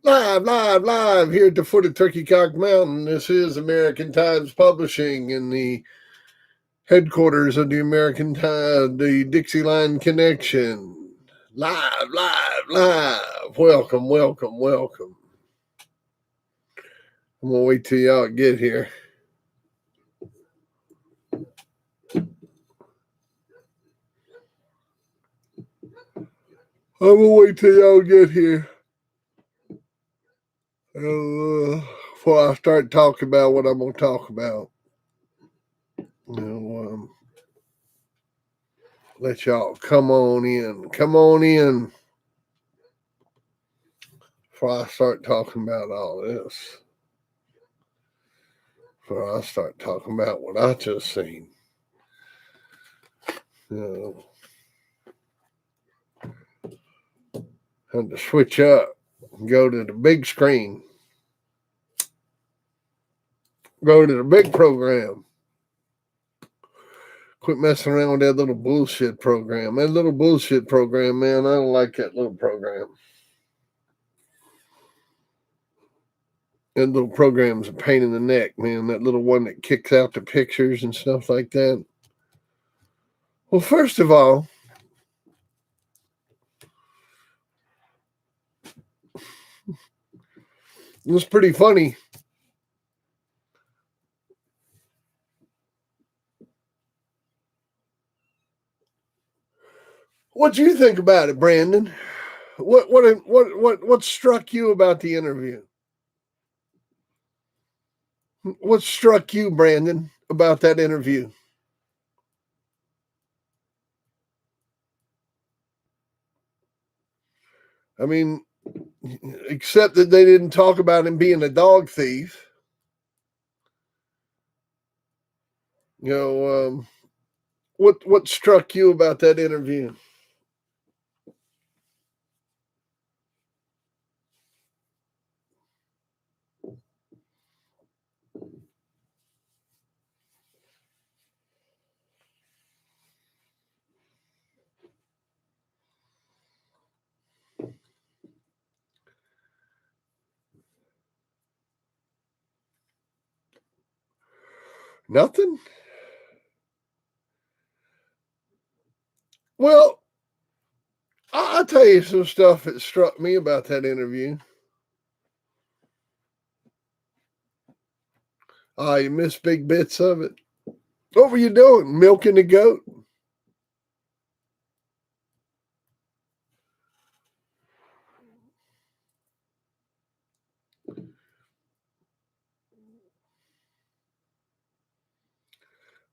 Live here at the foot of Turkey Cock Mountain. This is American Times Publishing in the headquarters of the the Dixieline Connection. Live. Welcome. I'm going to wait till y'all get here. Before I start talking about what I'm going to talk about. Let y'all come on in. Before I start talking about all this. Before I start talking about what I just seen. Had to switch up and go to the big screen. Go to the big program. Quit messing around with that little bullshit program. That little bullshit program, man, I don't like that little program. That little program's a pain in the neck, man. That little one that kicks out the pictures and stuff like that. Well, first of all, it was pretty funny. What do you think about it, Brandon? What struck you about the interview? What struck you, Brandon, about that interview? I mean, except that they didn't talk about him being a dog thief. What struck you about that interview? Nothing? Well, I'll tell you some stuff that struck me about that interview. You missed big bits of it. What were you doing? Milking the goat?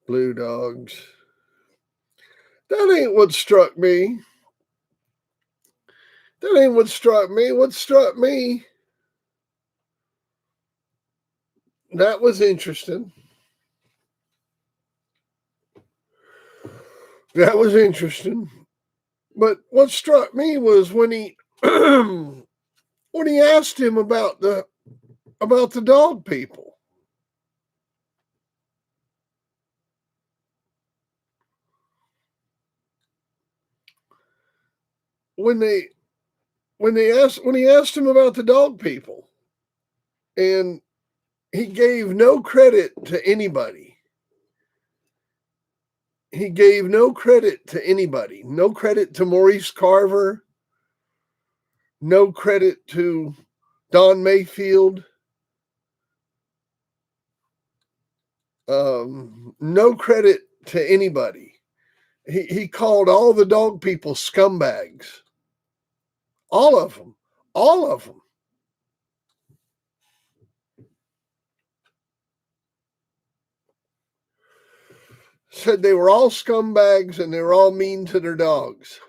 Blue dogs. That ain't what struck me. What struck me, that was interesting. But what struck me was when he when he asked him about the dog people. When he asked him about the dog people, and he gave no credit to anybody. No credit to Maurice Carver. No credit to Don Mayfield. No credit to anybody. He called all the dog people scumbags. All of them. Said they were all scumbags and they were all mean to their dogs.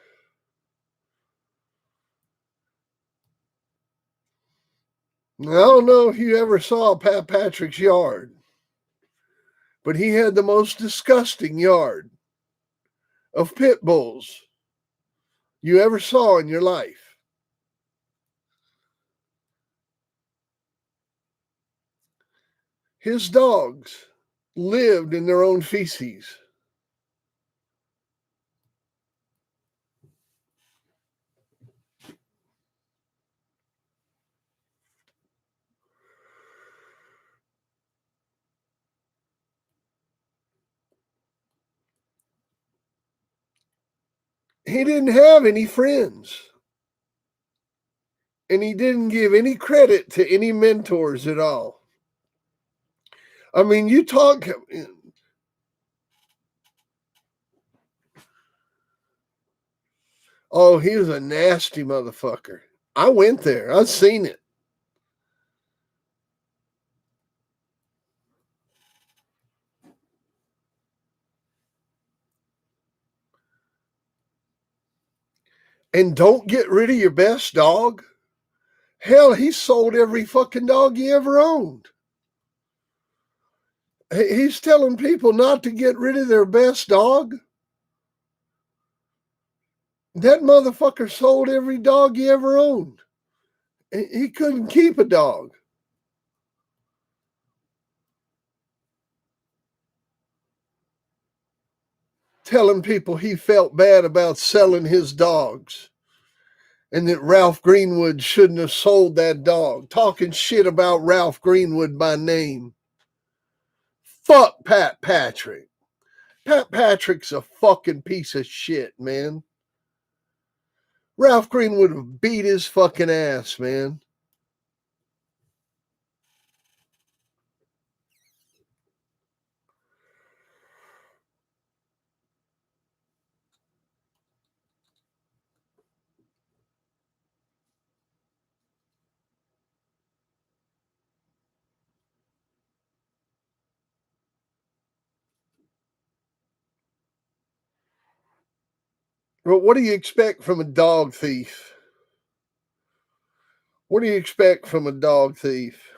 I don't know if you ever saw Pat Patrick's yard, but he had the most disgusting yard of pit bulls you ever saw in your life. His dogs lived in their own feces. He didn't have any friends. And he didn't give any credit to any mentors at all. I mean, you talk. Oh, he was a nasty motherfucker. I went there. I've seen it. And don't get rid of your best dog. Hell, he sold every fucking dog he ever owned. He's telling people not to get rid of their best dog. That motherfucker sold every dog he ever owned. He couldn't keep a dog. Telling people he felt bad about selling his dogs and that Ralph Greenwood shouldn't have sold that dog. Talking shit about Ralph Greenwood by name. Fuck Pat Patrick. Pat Patrick's a fucking piece of shit, man. Ralph Greenwood would have beat his fucking ass, man. But what do you expect from a dog thief? What do you expect from a dog thief?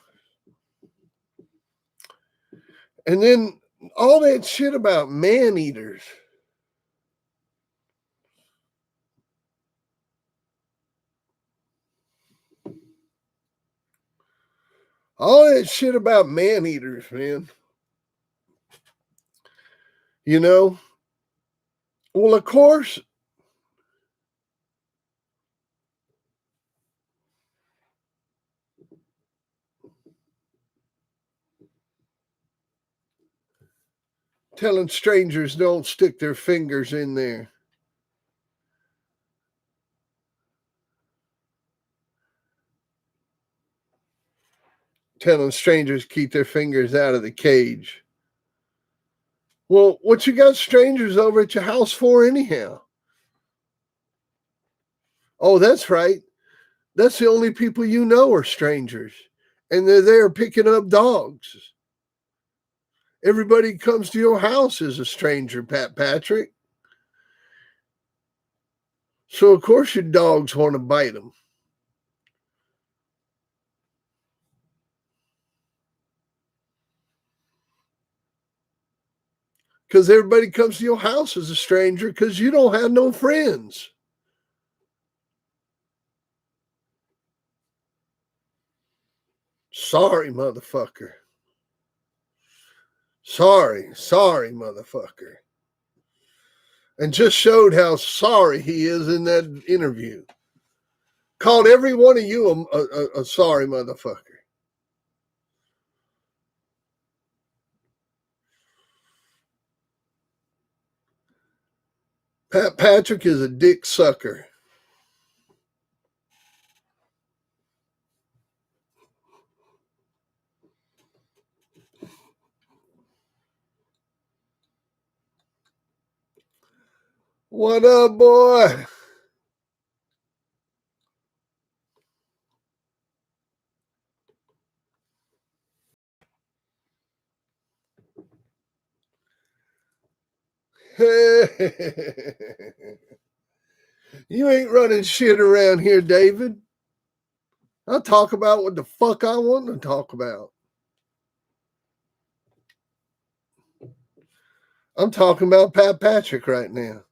And then all that shit about man eaters. All that shit about man eaters, man. You know? Well, of course, telling strangers don't stick their fingers in there. Telling strangers keep their fingers out of the cage. Well, what you got strangers over at your house for anyhow? Oh, that's right. That's the only people you know are strangers. And they're there picking up dogs. Everybody comes to your house is a stranger, Pat Patrick. So, of course, your dogs want to bite them. Because everybody comes to your house as a stranger because you don't have no friends. Sorry, motherfucker. Sorry, motherfucker. And just showed how sorry he is in that interview. Called every one of you a sorry motherfucker. Pat Patrick is a dick sucker. What up, boy? You ain't running shit around here, David. I'll talk about what the fuck I want to talk about. I'm talking about Pat Patrick right now.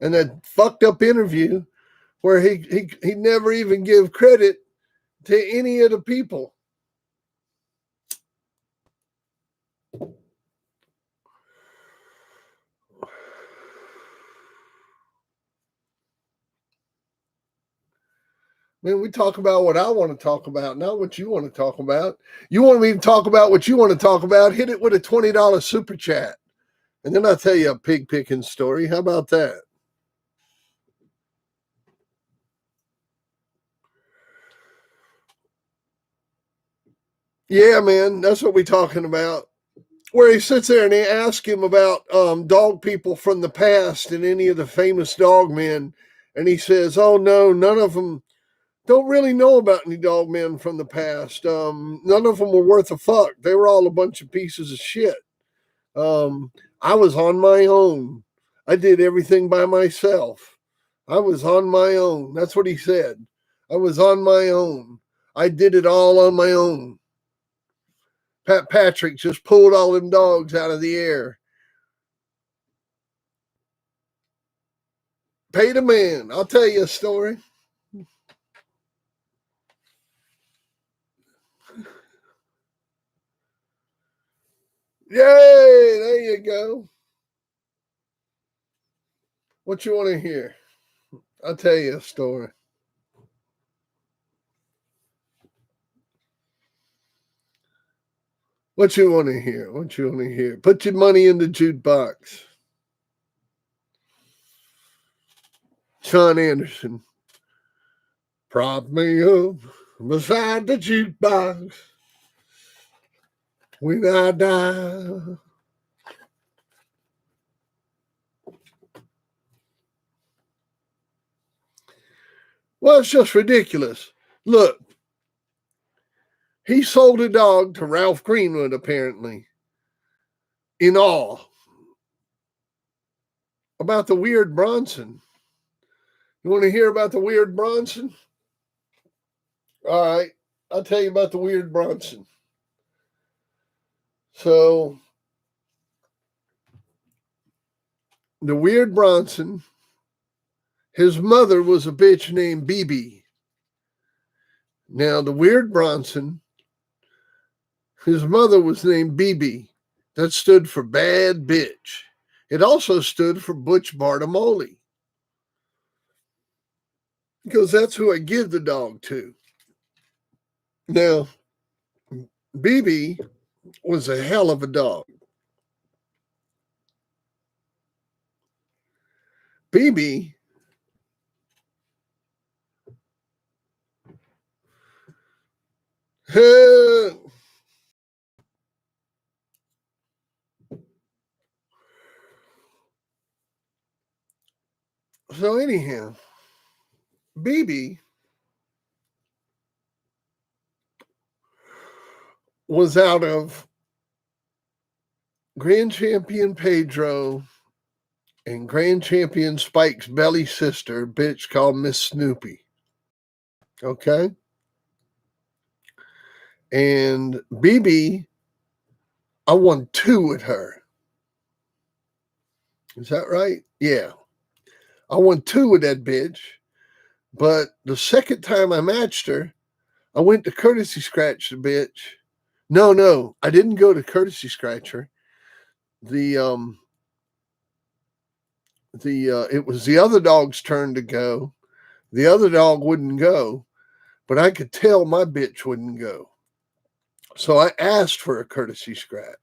And that fucked up interview where he never even give credit to any of the people. Man, we talk about what I want to talk about, not what you want to talk about. You want me to talk about what you want to talk about? Hit it with a $20 super chat. And then I'll tell you a pig picking story. How about that? Yeah, man, that's what we're talking about. Where he sits there and they ask him about dog people from the past and any of the famous dog men. And he says, oh, no, none of them don't really know about any dog men from the past. None of them were worth a fuck. They were all a bunch of pieces of shit. Um, I was on my own. I did everything by myself. I was on my own. That's what he said. I was on my own. I did it all on my own. Pat Patrick just pulled all them dogs out of the air. Paid a man. I'll tell you a story. Yay! There you go. What you want to hear? I'll tell you a story. What you want to hear? What you want to hear? Put your money in the jukebox. Sean Anderson. Prop me up beside the jukebox when I die. Well, it's just ridiculous. Look, he sold a dog to Ralph Greenwood, apparently, in awe about the weird Bronson. You want to hear about the weird Bronson? All right, I'll tell you about the weird Bronson. So, the weird Bronson, his mother was a bitch named BB. Now, the weird Bronson, his mother was named BB. That stood for bad bitch. It also stood for Butch Bartimoli, because that's who I give the dog to. Now, BB was a hell of a dog. BB so anyhow, BB was out of Grand Champion Pedro and Grand Champion Spike's belly sister, a bitch called Miss Snoopy. Okay? And BB, I won 2 with her. Is that right? Yeah. I won 2 with that bitch. But the second time I matched her, I went to courtesy scratch the bitch. No, I didn't go to courtesy scratch her. It was the other dog's turn to go. The other dog wouldn't go, but I could tell my bitch wouldn't go. So I asked for a courtesy scratch.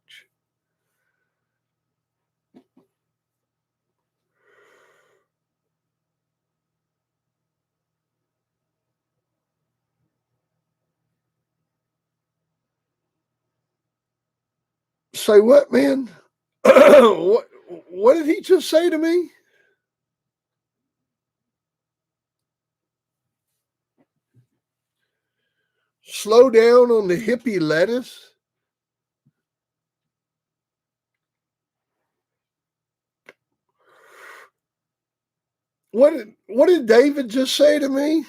Say what, man? What did he just say to me? Slow down on the hippie lettuce? What did David just say to me?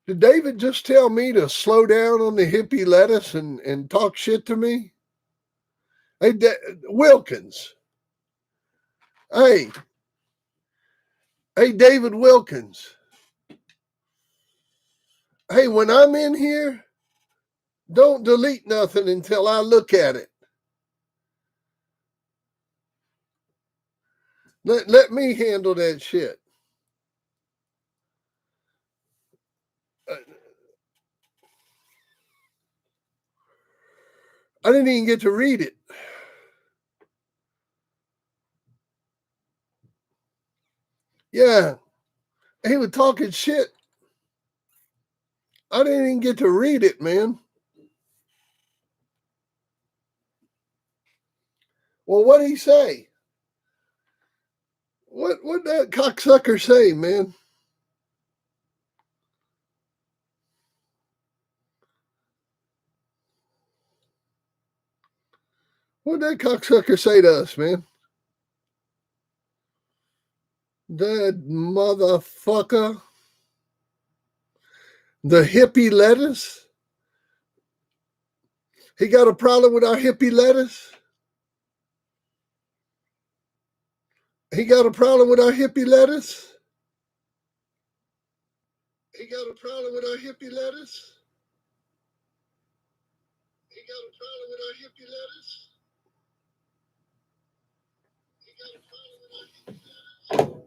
Did David just tell me to slow down on the hippie lettuce and talk shit to me? Hey, Wilkins. Hey, hey, David Wilkins. Hey, when I'm in here, don't delete nothing until I look at it. Let me handle that shit. Uh, I didn't even get to read it. Yeah. He was talking shit. I didn't even get to read it, man. Well, what'd he say? What'd that cocksucker say, man? What'd that cocksucker say to us, man? That motherfucker. The hippie lettuce? He got a problem with our hippie lettuce? He got a problem with our hippie lettuce? He got a problem with our hippie lettuce? He got a problem with our hippie lettuce? He got a problem with our hippie lettuce?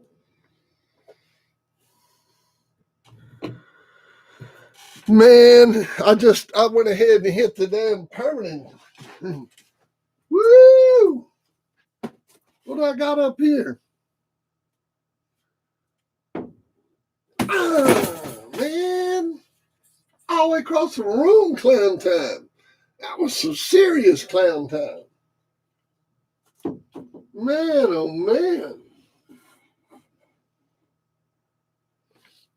Man, I went ahead and hit the damn permanent. Woo! What do I got up here? Man, all the way across the room, clown time. That was some serious clown time. Man, oh man.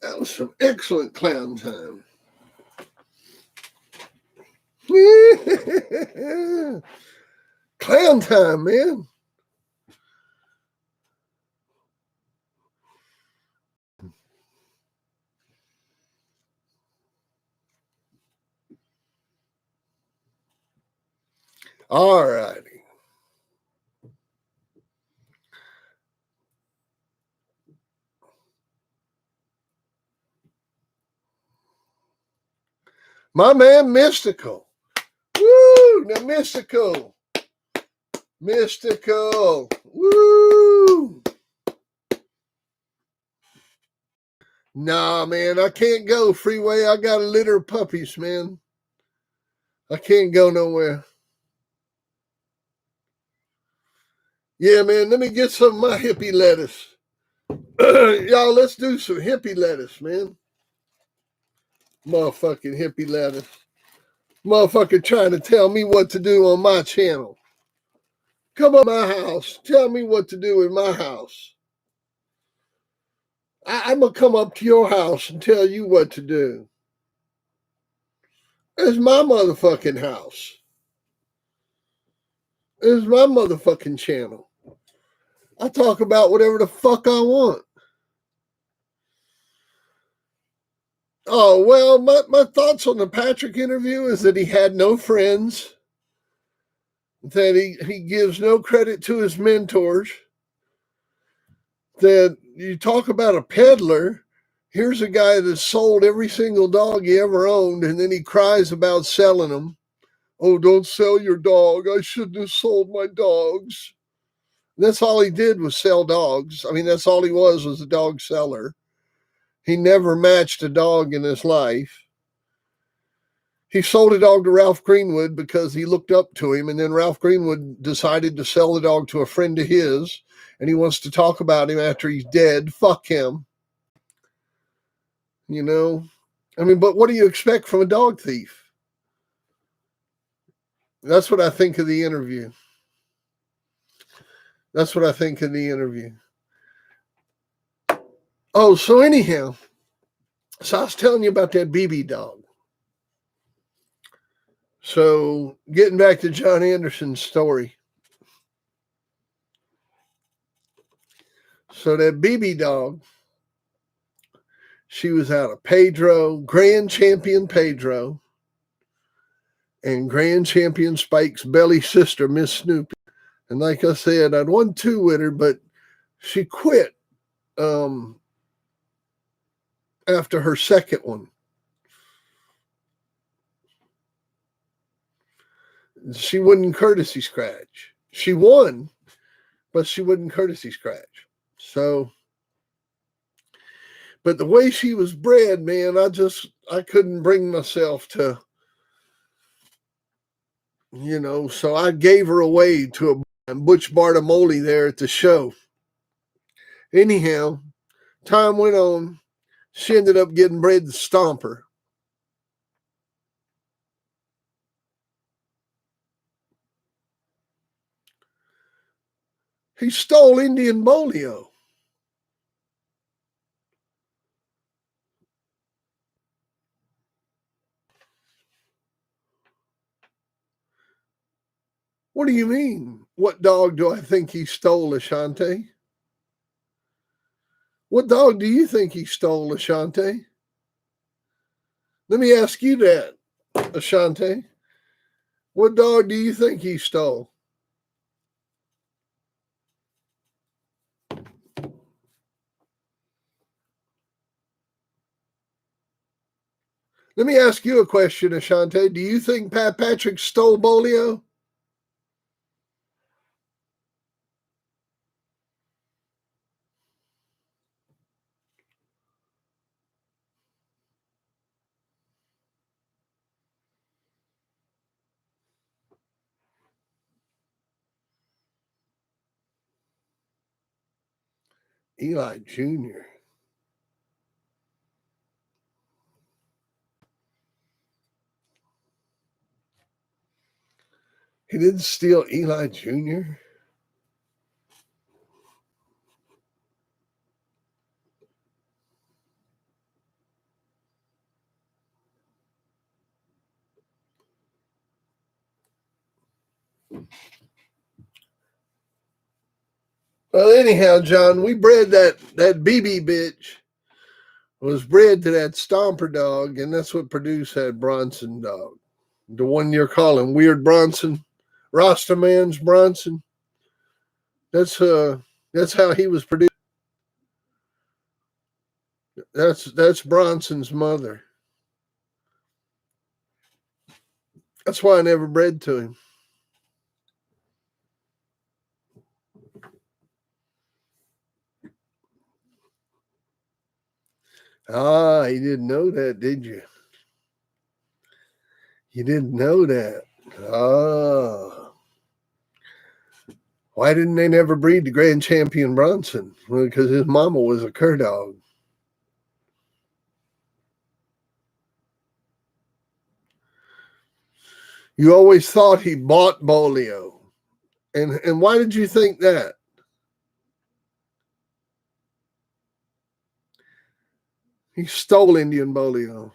That was some excellent clown time. Clown time, man. All righty. My man, Mystical. Woo! The Mystical. Mystical. Woo! Nah, man, I can't go freeway. I got a litter of puppies, man. I can't go nowhere. Yeah, man, let me get some of my hippie lettuce. Y'all, let's do some hippie lettuce, man. Motherfucking hippie lettuce. Motherfucker trying to tell me what to do on my channel. Come on my house. Tell me what to do in my house. I'm going to come up to your house and tell you what to do. It's my motherfucking house. It's my motherfucking channel. I talk about whatever the fuck I want. Oh, well, my thoughts on the Patrick interview is that he had no friends, that he gives no credit to his mentors, that you talk about a peddler. Here's a guy that sold every single dog he ever owned, and then he cries about selling them. Oh, don't sell your dog. I shouldn't have sold my dogs. That's all he did was sell dogs. I mean, that's all he was a dog seller. He never matched a dog in his life. He sold a dog to Ralph Greenwood because he looked up to him, and then Ralph Greenwood decided to sell the dog to a friend of his, and he wants to talk about him after he's dead. Fuck him. You know? I mean, but what do you expect from a dog thief? That's what I think of the interview. That's what I think of the interview. Oh, so anyhow, so I was telling you about that BB dog. So getting back to John Anderson's story. So that BB dog, she was out of Pedro, Grand Champion Pedro, and Grand Champion Spike's belly sister, Miss Snoopy. And like I said, I'd won 2 with her, but she quit after her second one. She wouldn't courtesy scratch. She won, but she wouldn't courtesy scratch. So, but the way she was bred, man, I couldn't bring myself to, so I gave her away to a Butch Bartimoli there at the show. Anyhow, time went on. She ended up getting bred to Stomper. He stole Indian Bolio. What do you mean? What dog do I think he stole, Ashante? What dog do you think he stole, Ashante? Let me ask you that, Ashante. What dog do you think he stole? Let me ask you a question, Ashante. Do you think Pat Patrick stole Bolio? Eli Jr. He didn't steal Eli Jr. Well, anyhow, John, we bred that BB bitch was bred to that Stomper dog, and that's what produced that Bronson dog. The one you're calling Weird Bronson, Rasta Man's Bronson. That's how he was produced. That's Bronson's mother. That's why I never bred to him. Ah, you didn't know that, did you? You didn't know that. Ah. Why didn't they never breed the Grand Champion Bronson? Well, because his mama was a cur dog. You always thought he bought Bolio. And why did you think that? He stole Indian Bolio.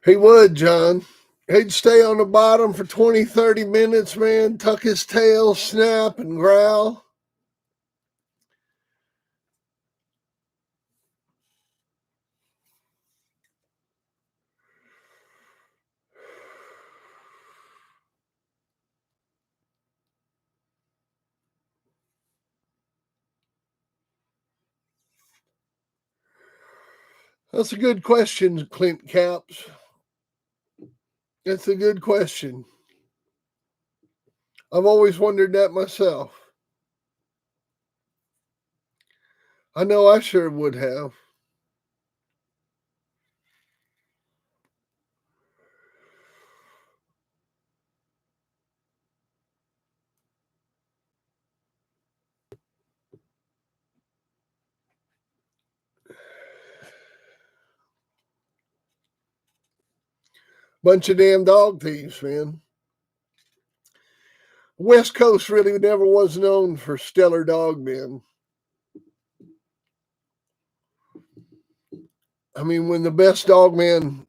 He would, John. He'd stay on the bottom for 20, 30 minutes, man, tuck his tail, snap, and growl. That's a good question, Clint Caps. That's a good question. I've always wondered that myself. I know I sure would have. Bunch of damn dog thieves, man. West Coast really never was known for stellar dog men. I mean, when the best dog man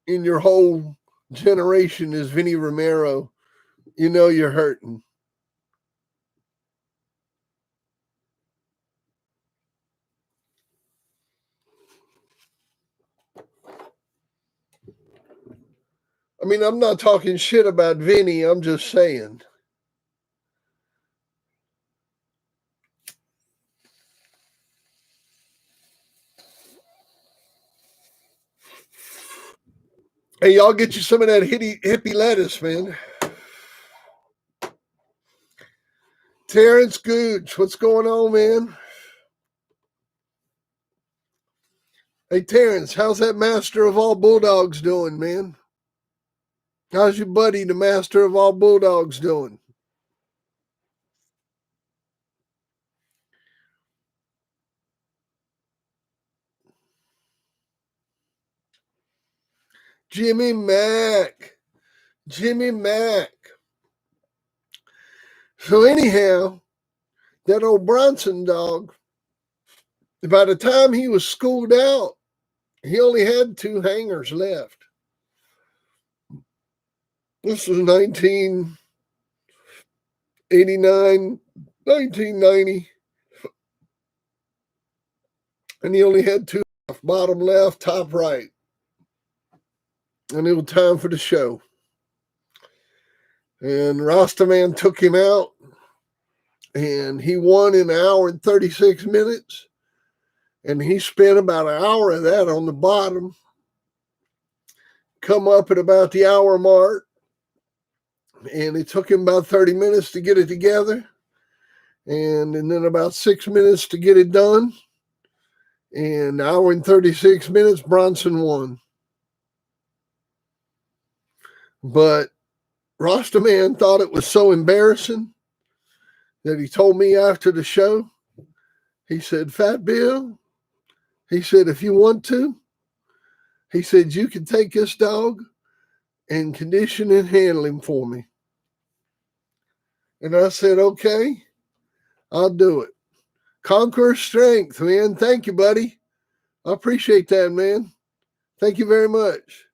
in your whole generation is Vinny Romero, you know you're hurting. I mean, I'm not talking shit about Vinny. I'm just saying. Hey, y'all get you some of that hippie lettuce, man. Terrence Gooch, what's going on, man? Hey, Terrence, how's that master of all bulldogs doing, man? How's your buddy, the master of all bulldogs, doing? Jimmy Mack. Jimmy Mack. So anyhow, that old Bronson dog, by the time he was schooled out, he only had 2 hangers left. This was 1989, 1990. And he only had 2, bottom left, top right. And it was time for the show. And Rastaman took him out, and he won in 1 hour and 36 minutes. And he spent about 1 hour of that on the bottom, come up at about the hour mark, and it took him about 30 minutes to get it together, and then about 6 minutes to get it done. And 1 hour and 36 minutes, Bronson won. But Rastaman thought it was so embarrassing that he told me after the show, he said, Fat Bill, he said, if you want to, he said, you can take this dog and condition and handle him for me. And I said, okay, I'll do it. Conquer strength, man. Thank you, buddy. I appreciate that, man. Thank you very much.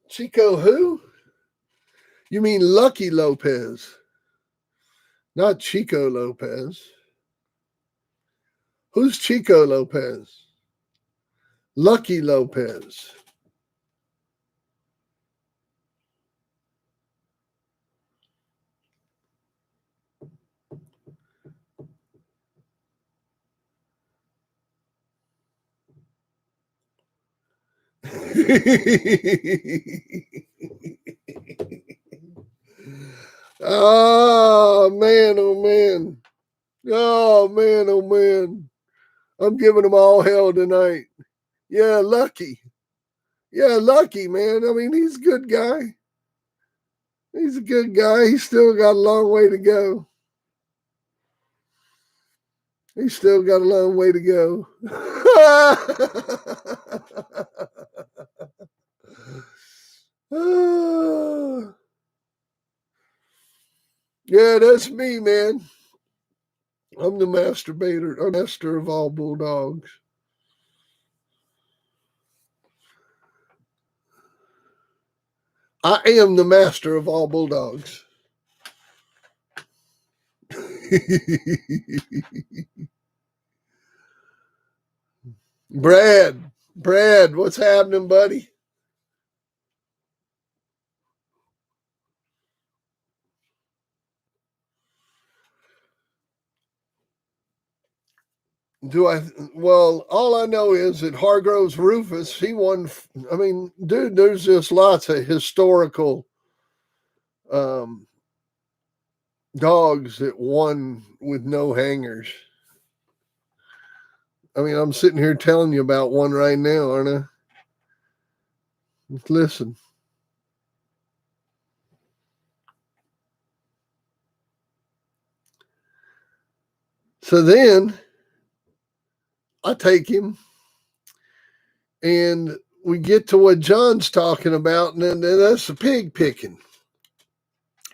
Chico who? You mean Lucky Lopez, not Chico Lopez. Who's Chico Lopez? Lucky Lopez. Oh, man, oh, man. Oh, man, oh, man. I'm giving them all hell tonight. Yeah, Lucky. Yeah, Lucky, man. I mean, he's a good guy. He's a good guy. He's still got a long way to go. He's still got a long way to go. Yeah, that's me, man. I'm the masturbator. I'm the master of all bulldogs. I am the master of all bulldogs. Brad, what's happening, buddy? Well, all I know is that Hargroves Rufus, he won. I mean, dude, there's just lots of historical dogs that won with no hangers. I mean, I'm sitting here telling you about one right now, aren't I? Listen. So then I take him and we get to what John's talking about, and then that's the pig picking.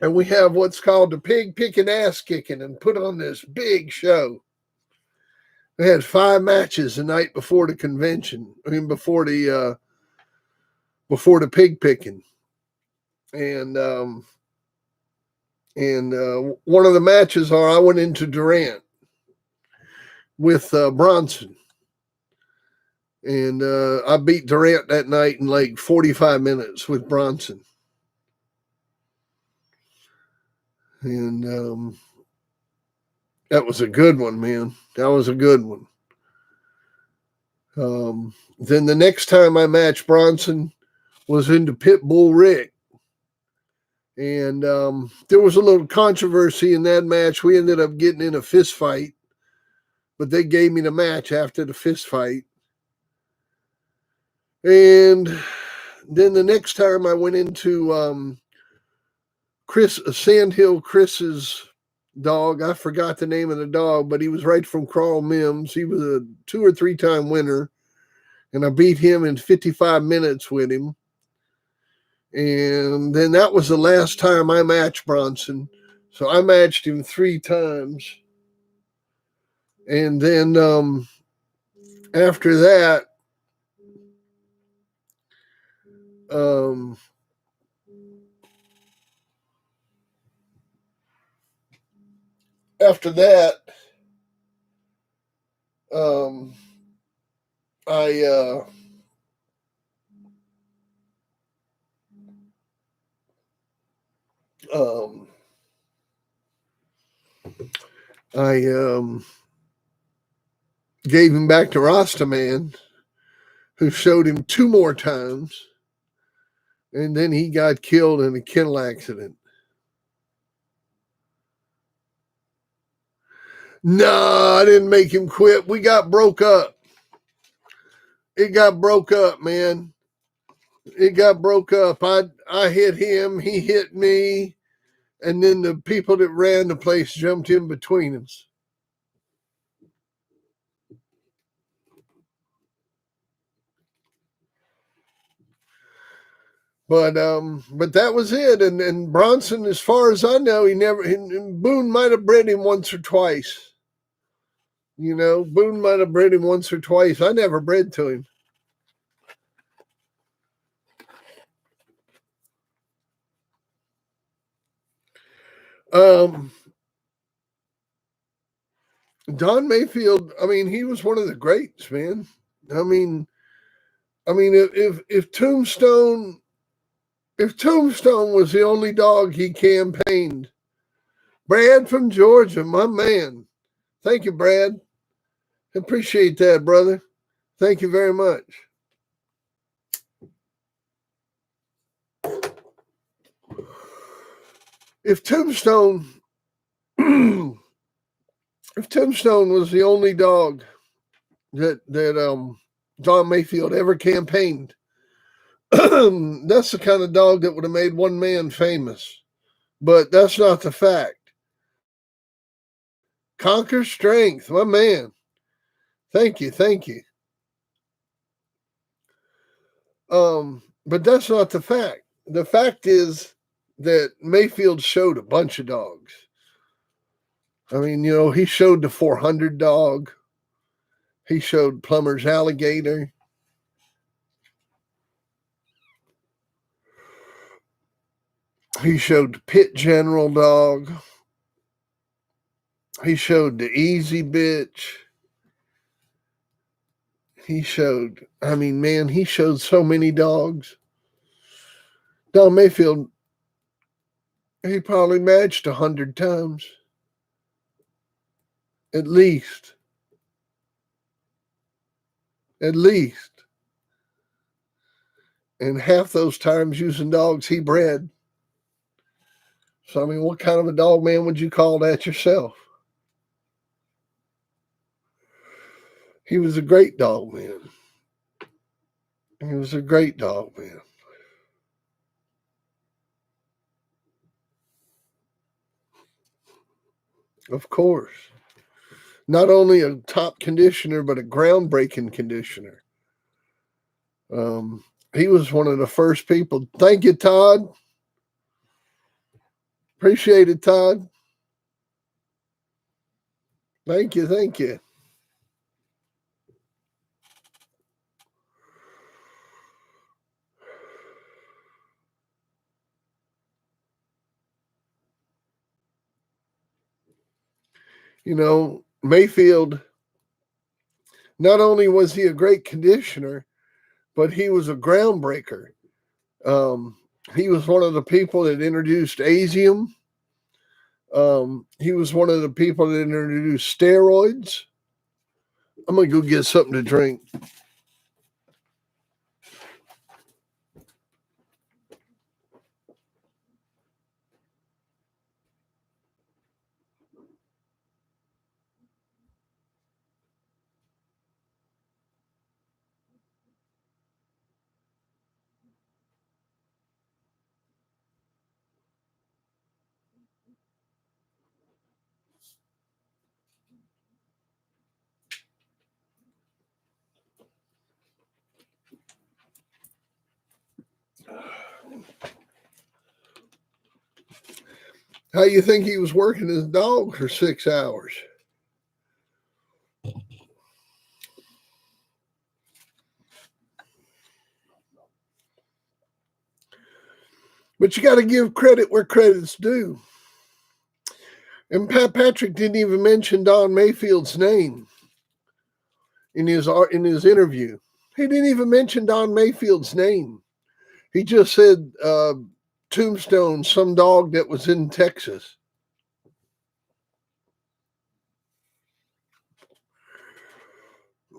And we have what's called the pig picking ass kicking and put on this big show. We had 5 matches the night before the convention. I mean, before the pig picking. And one of the matches I went into Durant with Bronson. And I beat Durant that night in like 45 minutes with Bronson. And that was a good one, man. That was a good one. Then the next time I matched Bronson was into Pitbull Rick. And there was a little controversy in that match. We ended up getting in a fist fight, but they gave me the match after the fist fight. And then the next time I went into Sandhill Chris's dog. I forgot the name of the dog, but he was right from Carl Mims. He was a 2 or 3 time winner, and I beat him in 55 minutes with him. And then that was the last time I matched Bronson. So I matched him 3 times. And then after that, after that, I gave him back to Rastaman, who showed him 2 more times, and then he got killed in a kennel accident. No, I didn't make him quit. We got broke up. It got broke up, man. It got broke up. I hit him, he hit me, and then the people that ran the place jumped in between us. But that was it. And Bronson, as far as I know, Boone might have bred him once or twice. You know, Boone might have bred him once or twice. I never bred to him. Don Mayfield, I mean, he was one of the greats, man. I mean, if Tombstone was the only dog he campaigned, Brad from Georgia, my man. Thank you, Brad. Appreciate that, brother. Thank you very much. If Tombstone was the only dog that Don Mayfield ever campaigned, that's the kind of dog that would have made one man famous. But that's not the fact. Conquer strength, my man. Thank you. But that's not the fact. The fact is that Mayfield showed a bunch of dogs. I mean, you know, he showed the 400 dog. He showed Plummer's alligator. He showed the Pit General dog. He showed the Easy Bitch. He showed so many dogs. Don Mayfield, he probably matched 100 times. At least. And half those times using dogs he bred. So, I mean, what kind of a dog man would you call that yourself? He was a great dog man. Of course. Not only a top conditioner, but a groundbreaking conditioner. He was one of the first people. Thank you, Todd. Appreciate it, Todd. Thank you. You know, Mayfield, not only was he a great conditioner, but he was a groundbreaker. He was one of the people that introduced Asium. He was one of the people that introduced steroids. I'm going to go get something to drink. How you think he was working his dog for 6 hours? But you got to give credit where credit's due. And Pat Patrick didn't even mention Don Mayfield's name in his interview. He didn't even mention Don Mayfield's name. He just said Tombstone, some dog that was in Texas.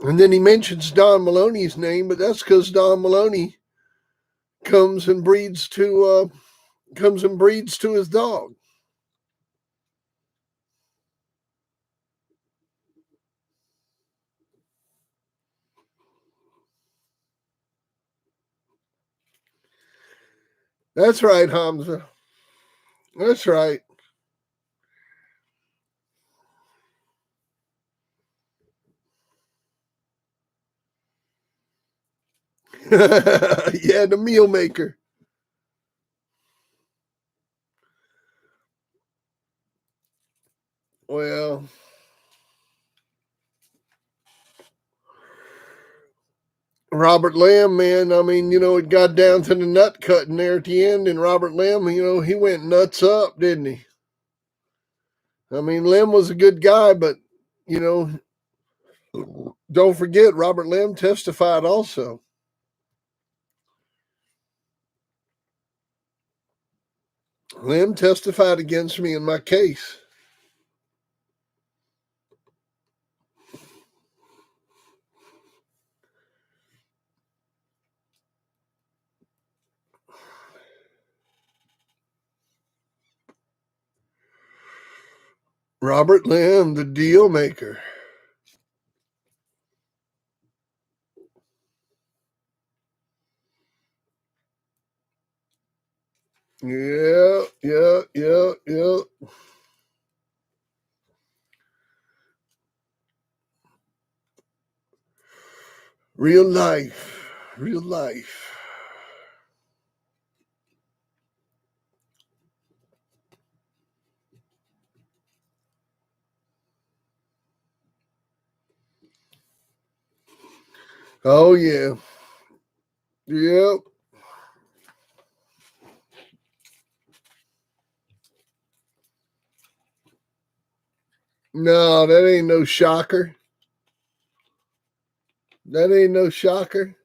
And then he mentions Don Maloney's name, but that's because Don Maloney comes and breeds to his dog. That's right, Hamza. That's right. Yeah, the meal maker. Well, Robert Lamb, man, I mean, it got down to the nut cutting there at the end, and Robert Lamb, he went nuts up, didn't he? I mean, Lamb was a good guy, but, don't forget, Robert Lamb testified also. Lamb testified against me in my case. Robert Lamb, the deal maker. Yeah. Real life. Oh, yeah. Yep. No, that ain't no shocker. That ain't no shocker.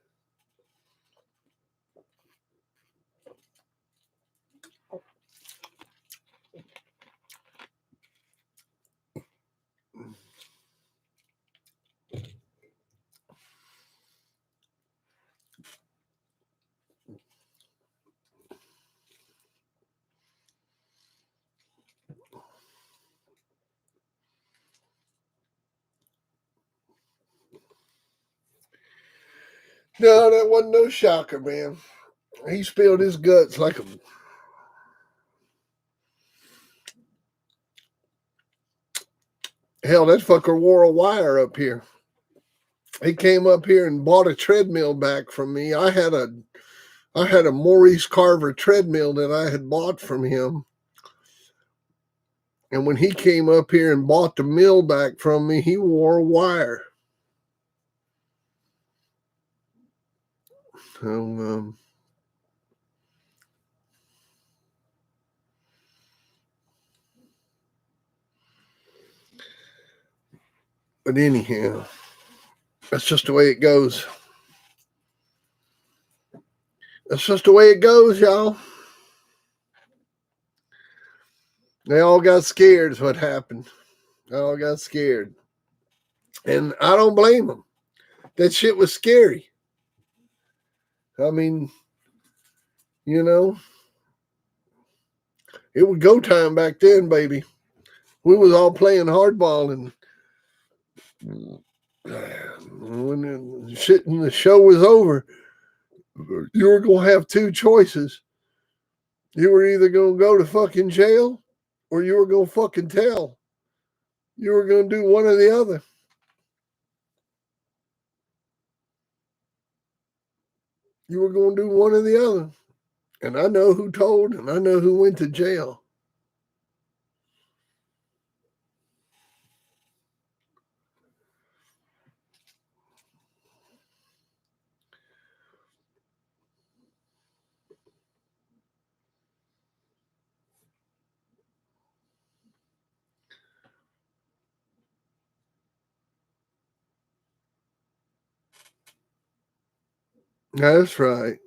No, that wasn't no shocker, man. He spilled his guts like a. Hell, that fucker wore a wire up here. He came up here and bought a treadmill back from me. I had a Maurice Carver treadmill that I had bought from him. And when he came up here and bought the mill back from me, he wore a wire. So, but anyhow, that's just the way it goes. That's just the way it goes, y'all. They all got scared is what happened. They all got scared. And I don't blame them. That shit was scary. I mean, you know, it was go time back then, baby. We was all playing hardball, and when the show was over, you were gonna have two choices. You were either gonna go to fucking jail, or you were gonna fucking tell. You were gonna do one or the other. You were gonna do one or the other. And I know who told, and I know who went to jail. That's right.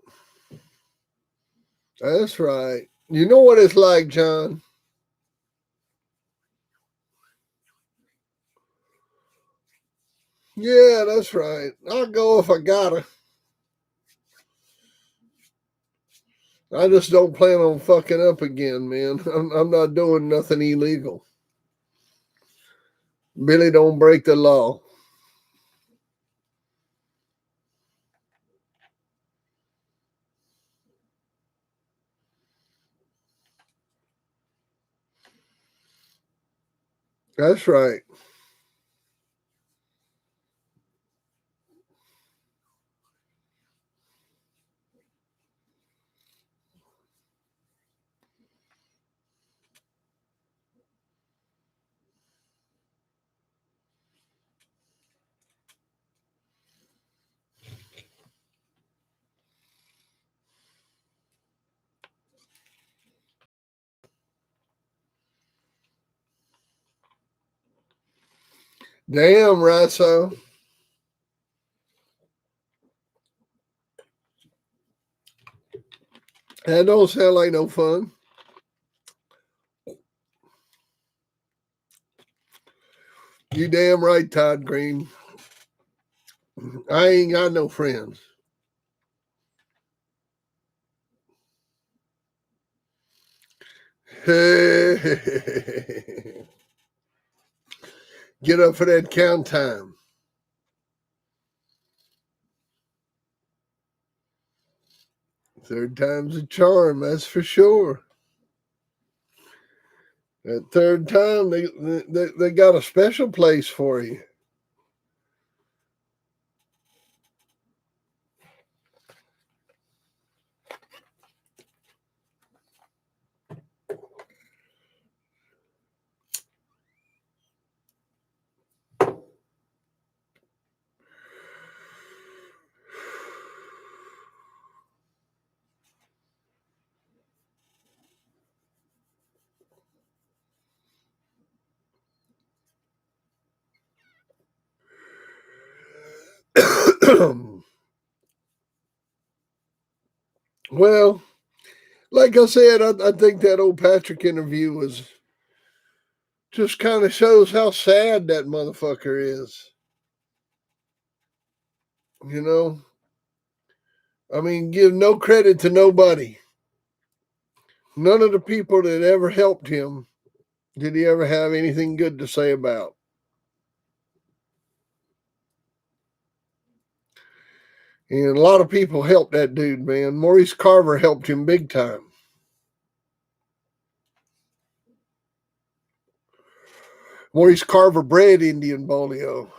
That's right. You know what it's like, John? Yeah, that's right. I'll go if I gotta. I just don't plan on fucking up again, man. I'm not doing nothing illegal. Billy don't break the law. That's right. Damn right so. That don't sound like no fun. You damn right, Todd Green. I ain't got no friends. Get up for that count time. Third time's a charm, that's for sure. That third time, they got a special place for you. Well, like I said, I think that old Patrick interview was just kind of shows how sad that motherfucker is. You know, I mean, give no credit to nobody. None of the people that ever helped him did he ever have anything good to say about. And a lot of people helped that dude, man. Maurice Carver helped him big time. Maurice Carver bred Indian Bolio.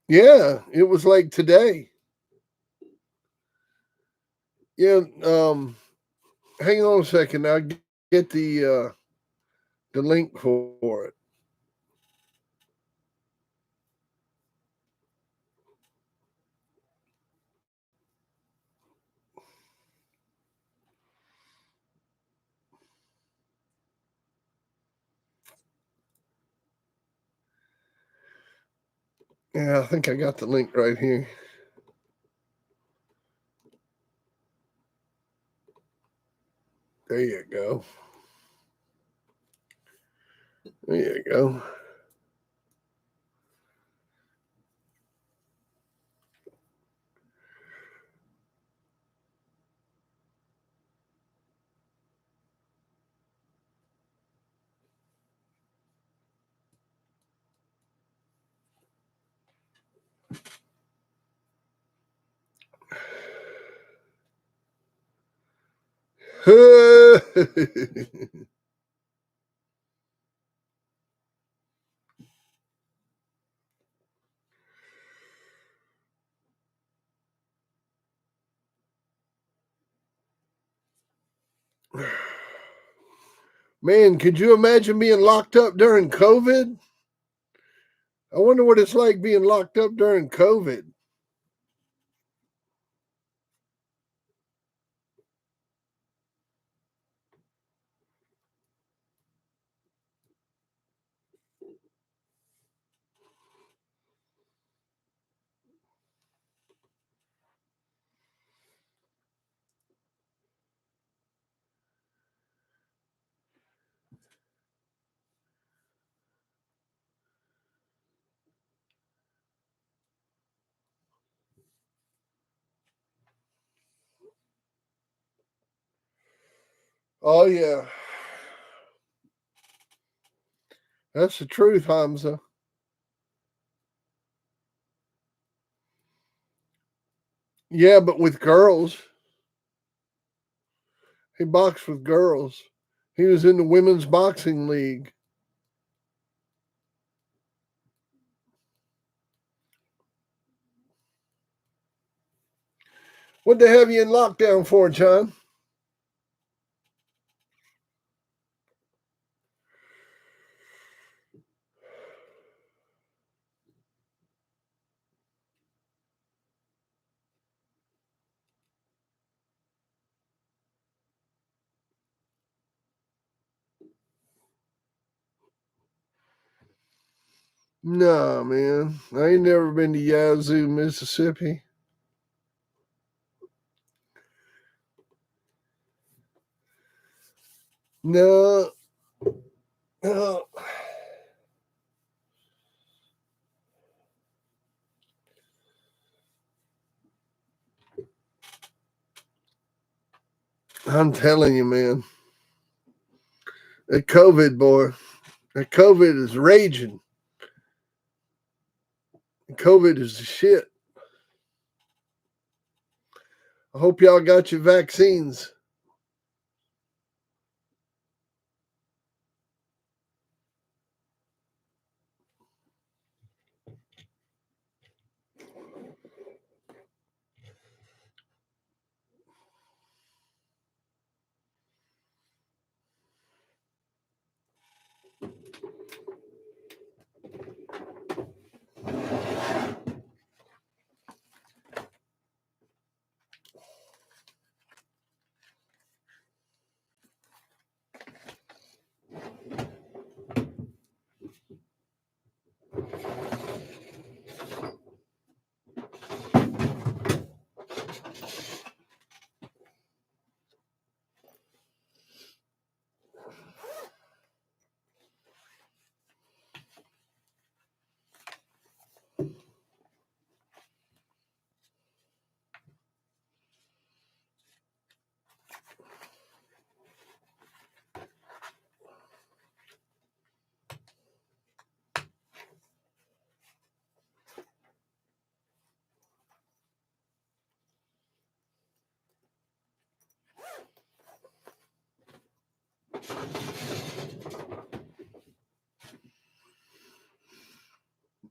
Yeah, it was like today. Yeah, hang on a second. I'll get the link for it. Yeah, I think I got the link right here. There you go. There you go. Man, could you imagine being locked up during COVID? I wonder what it's like being locked up during COVID. Oh, yeah. That's the truth, Hamza. Yeah, but with girls. He boxed with girls. He was in the women's boxing league. What the have you in lockdown for, John? Nah, man. I ain't never been to Yazoo, Mississippi. No. No. I'm telling you, man. That COVID, boy. That COVID is raging. COVID is the shit. I hope y'all got your vaccines.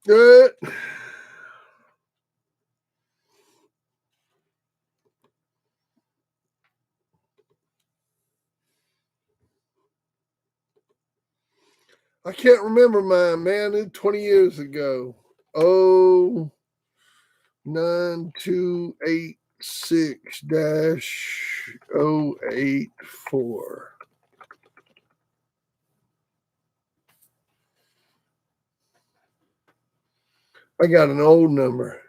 Good. I can't remember mine, man. It's 20 years ago. Oh, 9286-084. I got an old number.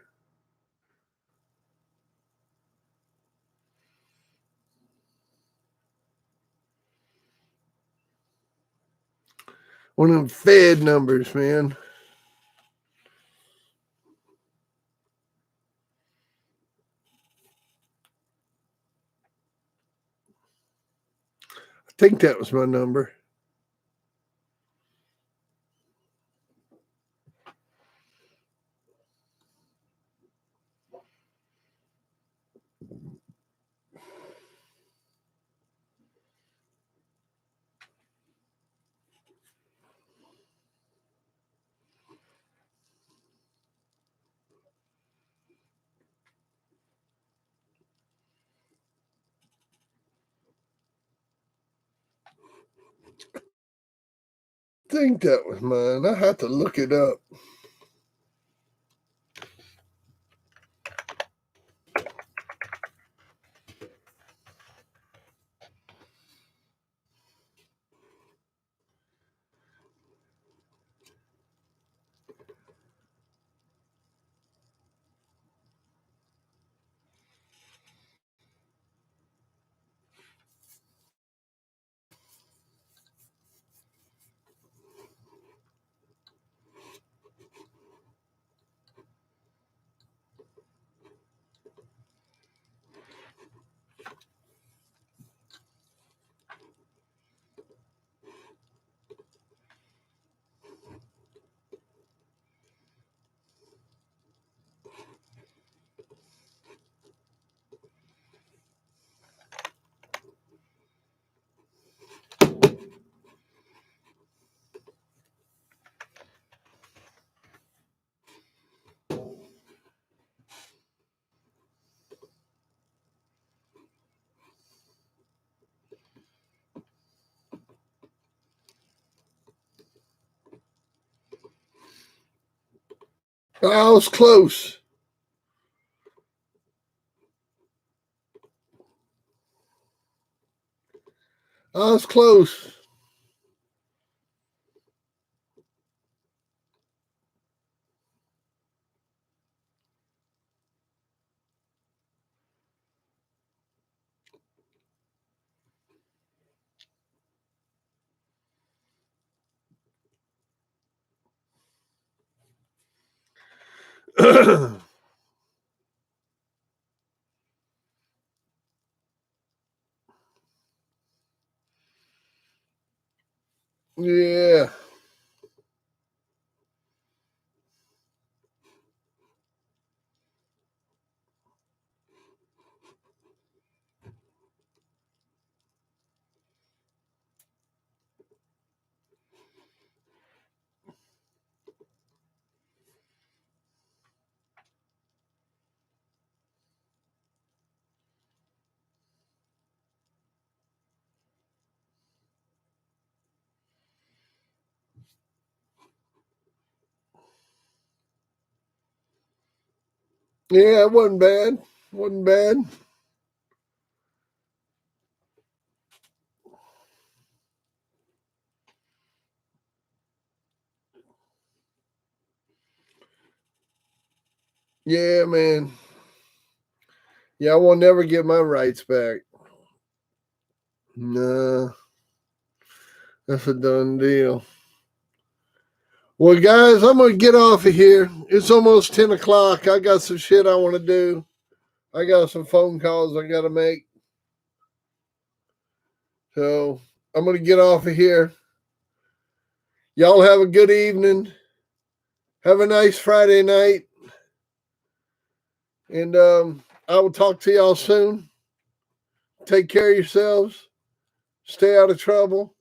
One of them Fed numbers, man. I think that was my number. I think that was mine. I have to look it up. I was close. I was close. Yeah. Yeah, it wasn't bad. Wasn't bad. Yeah, man. Yeah, I will never get my rights back. Nah, that's a done deal. Well, guys, I'm going to get off of here. It's almost 10 o'clock. I got some shit I want to do. I got some phone calls I got to make. So I'm going to get off of here. Y'all have a good evening. Have a nice Friday night. And I will talk to y'all soon. Take care of yourselves. Stay out of trouble.